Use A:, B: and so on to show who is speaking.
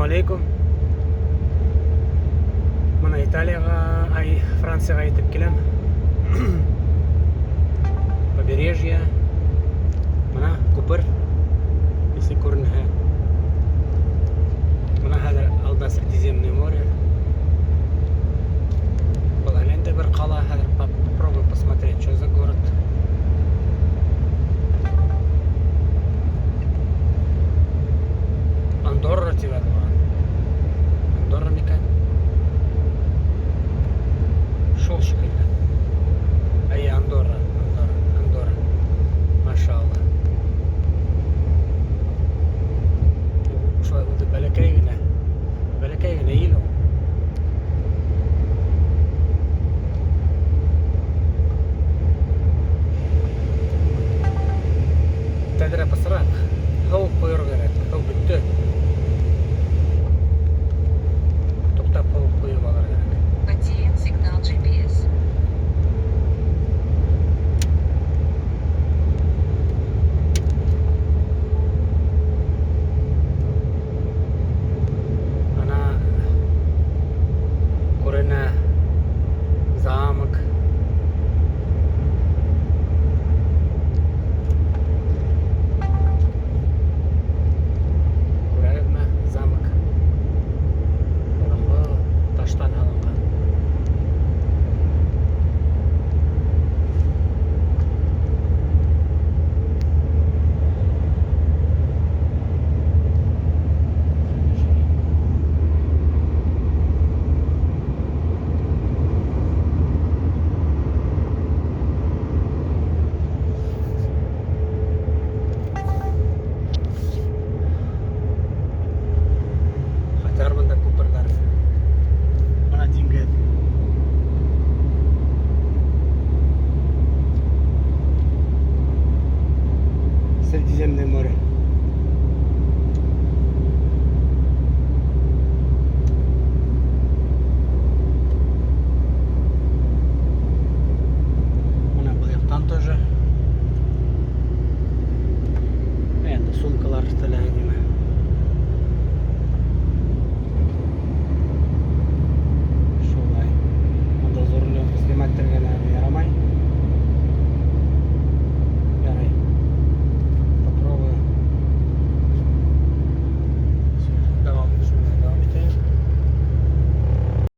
A: алейкум. Мына Италияға, Францияға етіп келем. Побережье. Мына көпір. Если көрінуі. Мына хәзір алда Средиземное море. Бұл әлемде бір қала. Хәзір попробуем посмотреть, что за город. Андорра тебе была. Андорра мекан. Шел шикарно. Ай, Андорра. Машалла. Шо это бәләкәй генә ел ул. Тәҙрә бысыраҡ. Һыу ҡойор кәрәк. Һыу бөттө.